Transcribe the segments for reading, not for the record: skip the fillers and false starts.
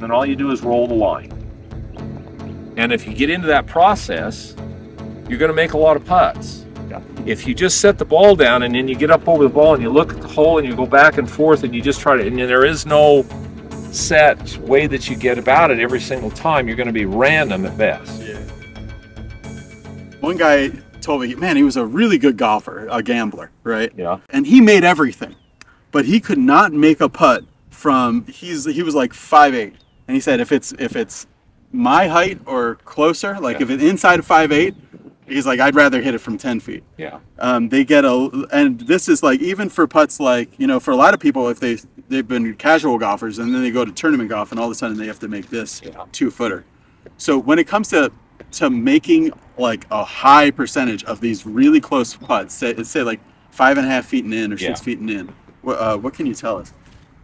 and then all you do is roll the line. And if you get into that process, you're going to make a lot of putts. Yeah. If you just set the ball down and then you get up over the ball and you look at the hole and you go back and forth and you just try to, and there is no set way that you get about it every single time, you're going to be random at best. Yeah. One guy told me, man, he was a really good golfer, a gambler, right? Yeah. And he made everything, but he could not make a putt from, he was like 5'8", and he said if it's my height or closer, like if it's inside of 5'8", he's like, I'd rather hit it from 10 feet. Yeah. They get and this is like, even for putts, like, you know, for a lot of people, if they've been casual golfers and then they go to tournament golf and all of a sudden they have to make this 2-footer. So when it comes to making like a high percentage of these really close putts, say like 5.5 feet and in or 6 feet and in, what can you tell us?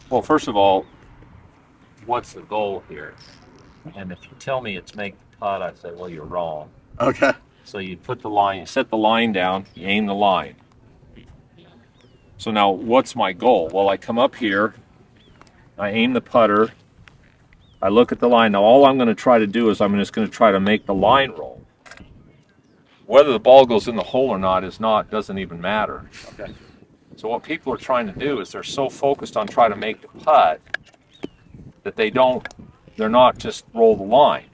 Well, first of all, what's the goal here? And if you tell me it's make the putt, I say, well, you're wrong. Okay. So you put the line, you set the line down, you aim the line. So now what's my goal? Well, I come up here, I aim the putter, I look at the line. Now all I'm going to try to do is I'm just going to try to make the line roll. Whether the ball goes in the hole or not doesn't even matter. Okay. So what people are trying to do is they're so focused on trying to make the putt that they're not just roll the line.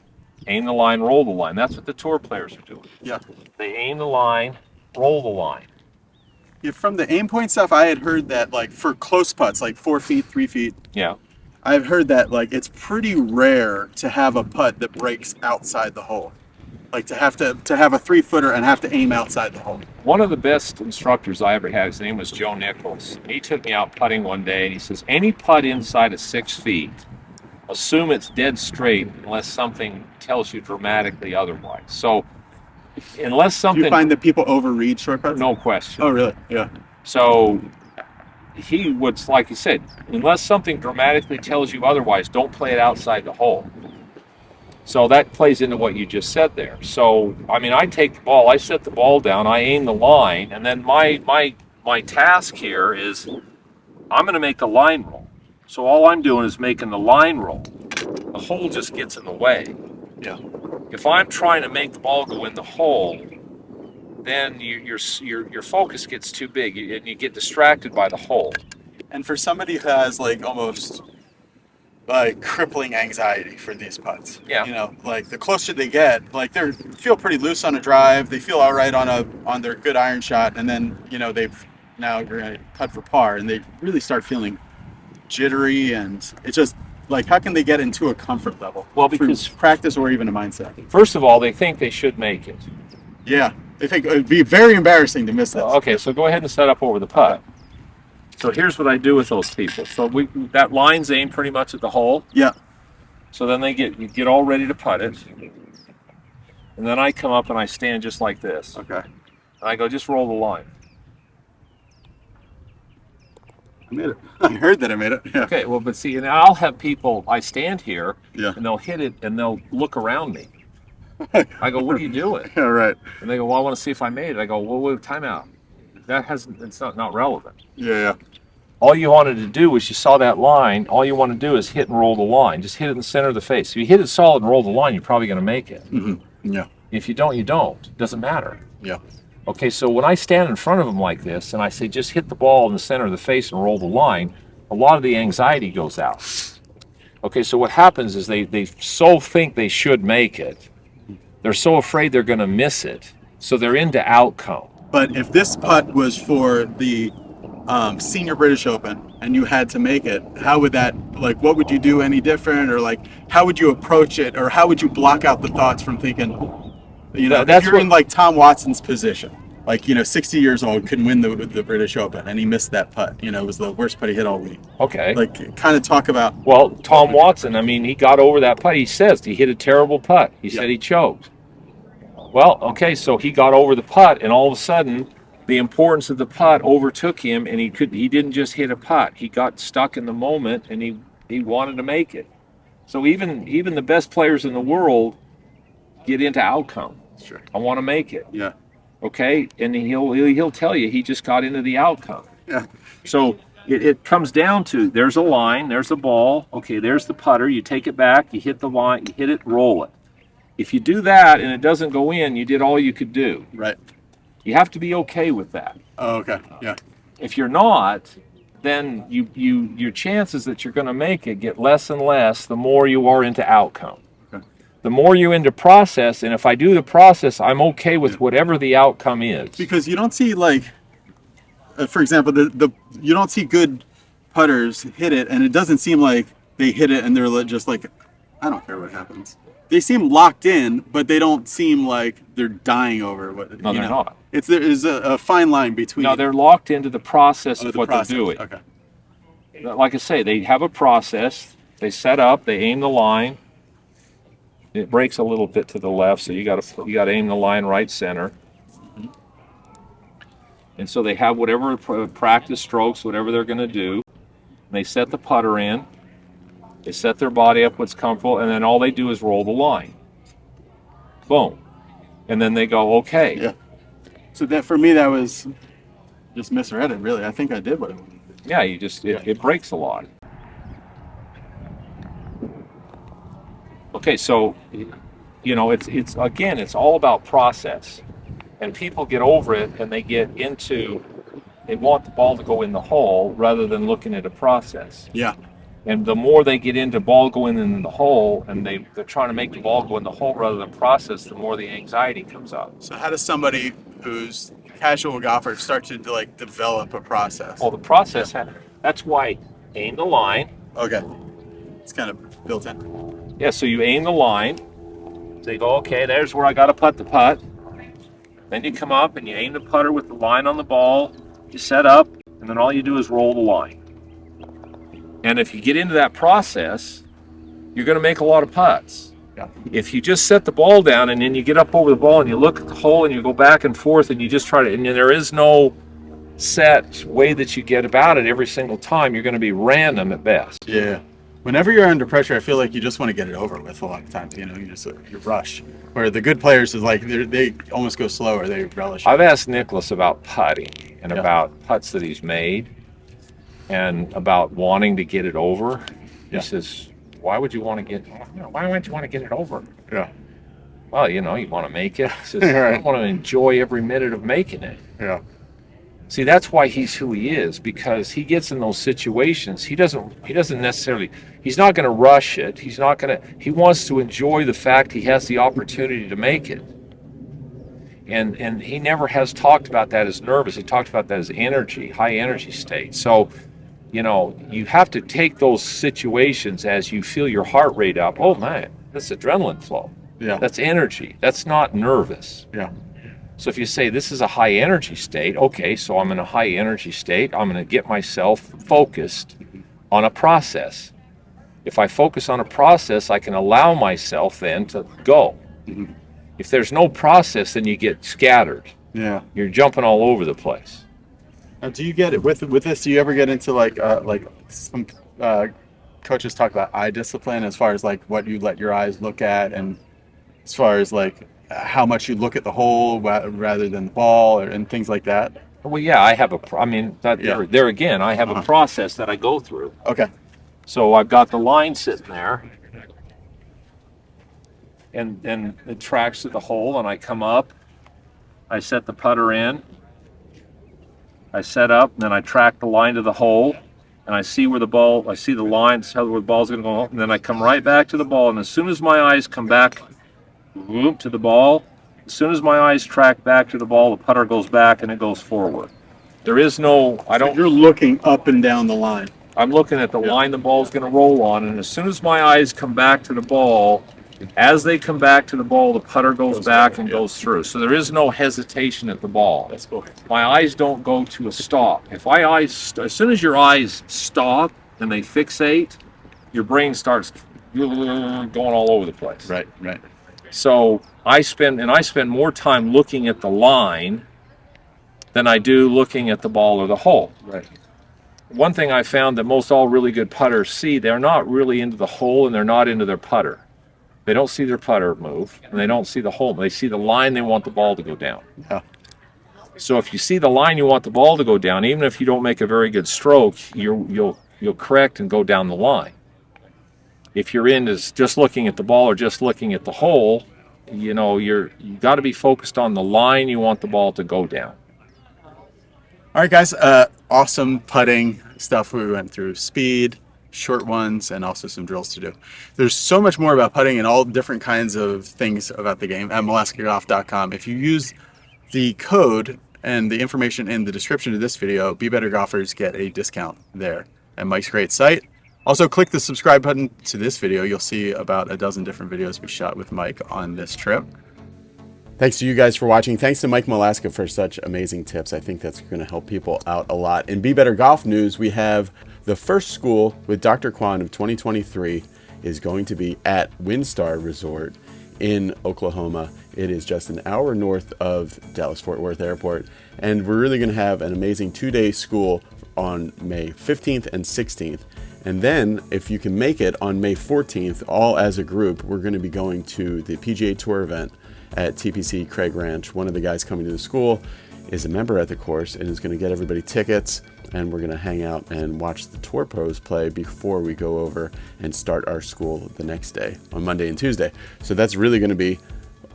Aim the line, roll the line. That's what the tour players are doing. Yeah. They aim the line, roll the line. Yeah, from the aim point stuff, I had heard that like for close putts, like 4 feet, 3 feet, Yeah. I've heard that like it's pretty rare to have a putt that breaks outside the hole. Like to have a 3-footer and have to aim outside the hole. One of the best instructors I ever had, his name was Joe Nichols. He took me out putting one day and he says, any putt inside of 6 feet, assume it's dead straight unless something tells you dramatically otherwise. So unless something... Do you find that people overread short putts? No question. Oh, really? Yeah. So he would, like you said, unless something dramatically tells you otherwise, don't play it outside the hole. So that plays into what you just said there. So, I mean, I take the ball, I set the ball down, I aim the line, and then my task here is I'm going to make the line roll. So all I'm doing is making the line roll. The hole just gets in the way. Yeah. If I'm trying to make the ball go in the hole, then your focus gets too big and you get distracted by the hole. And for somebody who has like almost like crippling anxiety for these putts, Yeah. you know, like the closer they get, like they feel pretty loose on a drive, they feel all right on their good iron shot, and then, you know, they've now going to putt for par, and they really start feeling jittery, and it's just like, how can they get into a comfort level? Well, because through practice or even a mindset. First of all, they think they should make it. Yeah, they think it would be very embarrassing to miss this. Okay, so go ahead and set up over the putt. So here's what I do with those people. So that line's aimed pretty much at the hole. Yeah. So then you get all ready to putt it. And then I come up and I stand just like this. Okay. And I go, just roll the line. I made it. I heard that I made it. Yeah. Okay, well, but see, and I'll have people, I stand here, Yeah. and they'll hit it, and they'll look around me. I go, what are you doing? Yeah, right. And they go, well, I want to see if I made it. I go, well, wait, time out. It's not relevant. Yeah, yeah. All you wanted to do was, you saw that line, all you want to do is hit and roll the line. Just hit it in the center of the face. If you hit it solid and roll the line, you're probably going to make it. Mm-hmm. Yeah. If you don't, you don't. It doesn't matter. Yeah. Okay, so when I stand in front of them like this and I say, just hit the ball in the center of the face and roll the line, a lot of the anxiety goes out. Okay, so what happens is they so think they should make it. They're so afraid they're going to miss it. So they're into outcome. But if this putt was for the Senior British Open and you had to make it, how would that, like, what would you do any different? Or like, how would you approach it? Or how would you block out the thoughts from thinking, you know, if you're in like Tom Watson's position, like, you know, 60 years old, couldn't win the British Open, and he missed that putt, you know, it was the worst putt he hit all week. Okay. Like, kind of talk about. Well, Tom Watson, I mean, he got over that putt. He says he hit a terrible putt. He said he choked. Well, okay, so he got over the putt, and all of a sudden, the importance of the putt overtook him, and he didn't just hit a putt. He got stuck in the moment, and he wanted to make it. So even the best players in the world get into outcome. Sure. I want to make it. Yeah. Okay, and he'll tell you he just got into the outcome. Yeah. So it comes down to, there's a line, there's a ball, okay, there's the putter, you take it back, you hit the line, you hit it, roll it. If you do that and it doesn't go in, you did all you could do. Right. You have to be okay with that. Oh, okay. Yeah. If you're not, then your chances that you're going to make it get less and less the more you are into outcome. Okay. The more you into process, and if I do the process, I'm okay with whatever the outcome is. Because you don't see, like, for example, you don't see good putters hit it, and it doesn't seem like they hit it and they're just like, I don't care what happens. They seem locked in, but they don't seem like they're dying over what. No, they're not. There's a fine line between. No, they're locked into the process of what process. they're doing. Okay. Like I say, they have a process. They set up. They aim the line. It breaks a little bit to the left, so you got to aim the line right center. And so they have whatever practice strokes, whatever they're going to do. And they set the putter in. They set their body up what's comfortable, and then all they do is roll the line. Boom. And then they go, okay. Yeah. So that, for me, that was just misread it, really. I think I did what it was. Yeah, it breaks a lot. Okay, so, it's again, it's all about process. And people get over it and they want the ball to go in the hole rather than looking at a process. Yeah. And the more they get into ball going in the hole, and they're trying to make the ball go in the hole rather than process, the more the anxiety comes up. So how does somebody who's casual golfer start to like develop a process? Well, the process, that's why aim the line. Okay. It's kind of built in. Yeah, so you aim the line. So you go, okay, there's where I got to putt the putt. Then you come up and you aim the putter with the line on the ball. You set up, and then all you do is roll the line. And if you get into that process, you're going to make a lot of putts. Yeah. If you just set the ball down and then you get up over the ball and you look at the hole and you go back and forth and you just try to, and there is no set way that you get about it every single time, you're going to be random at best. Yeah. Whenever you're under pressure, I feel like you just want to get it over with a lot of times. You rush. Where the good players is like they almost go slower. They relish. I've asked Nicholas about putting and about putts that he's made and about wanting to get it over. He says, why would you want to why would you want to get it over? Yeah. Well, you want to make it. He says, I want to enjoy every minute of making it. Yeah. See, that's why he's who he is, because he gets in those situations. He doesn't necessarily, he's not going to rush it. He wants to enjoy the fact he has the opportunity to make it. And he never has talked about that as nervous. He talked about that as energy, high energy state. So, you have to take those situations as you feel your heart rate up. Oh man, that's adrenaline flow. Yeah. That's energy. That's not nervous. Yeah. So if you say this is a high energy state, okay, so I'm in a high energy state, I'm going to get myself focused on a process. If I focus on a process, I can allow myself then to go. Mm-hmm. If there's no process, then you get scattered. Yeah. You're jumping all over the place. Now, do you get it with this? Do you ever get into like some coaches talk about eye discipline as far as like what you let your eyes look at, and as far as like how much you look at the hole rather than the ball, and things like that? Well, yeah, I have there again, I have a process that I go through. Okay. So I've got the line sitting there, and it tracks to the hole, and I come up, I set the putter in, I set up, and then I track the line to the hole, and I see the line, where the ball's going to go, and then I come right back to the ball, and as soon as my eyes come back to the ball, as soon as my eyes track back to the ball, the putter goes back and it goes forward. There is no, You're looking up and down the line. I'm looking at the line the ball's going to roll on, and as soon as my eyes come back to the ball, as they come back to the ball, the putter goes back and goes through. So there is no hesitation at the ball. That's cool. My eyes don't go to a stop. As soon as your eyes stop and they fixate, your brain starts going all over the place. Right. So I spend more time looking at the line than I do looking at the ball or the hole. Right. One thing I found that most all really good putters see, they're not really into the hole and they're not into their putter. They don't see their putter move and they don't see the hole. They see the line they want the ball to go down. Yeah. So if you see the line you want the ball to go down, even if you don't make a very good stroke, you'll correct and go down the line. If you're in as just looking at the ball or just looking at the hole, you got to be focused on the line you want the ball to go down. All right, guys. Awesome putting stuff. We went through speed, short ones, and also some drills to do. There's so much more about putting and all different kinds of things about the game at MALASKAGolf.com. If you use the code and the information in the description of this video, Be Better Golfers get a discount there at Mike's great site. Also, click the subscribe button to this video. You'll see about a dozen different videos we shot with Mike on this trip. Thanks to you guys for watching. Thanks to Mike Malaska for such amazing tips. I think that's going to help people out a lot. In Be Better Golf news, we have the first school with Dr. Kwon of 2023 is going to be at WINSTAR Resort in Oklahoma. It is just an hour north of Dallas-Fort Worth Airport. And we're really going to have an amazing 2-day school on May 15th and 16th. And then, if you can make it on May 14th, all as a group, we're going to be going to the PGA Tour event at TPC Craig Ranch. One of the guys coming to the school is a member at the course and is going to get everybody tickets. And we're going to hang out and watch the tour pros play before we go over and start our school the next day on Monday and Tuesday. So that's really going to be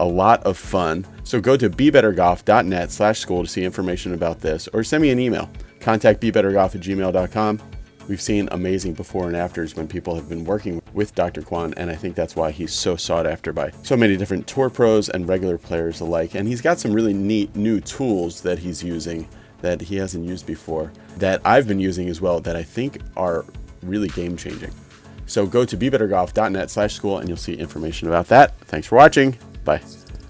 a lot of fun. So go to bebettergolf.net/school to see information about this, or send me an email. Contact bebettergolf@gmail.com. We've seen amazing before and afters when people have been working with Dr. Kwon, and I think that's why he's so sought after by so many different tour pros and regular players alike. And he's got some really neat new tools that he's using that he hasn't used before, that I've been using as well, that I think are really game changing. So go to bebettergolf.net/school and you'll see information about that. Thanks for watching. Bye.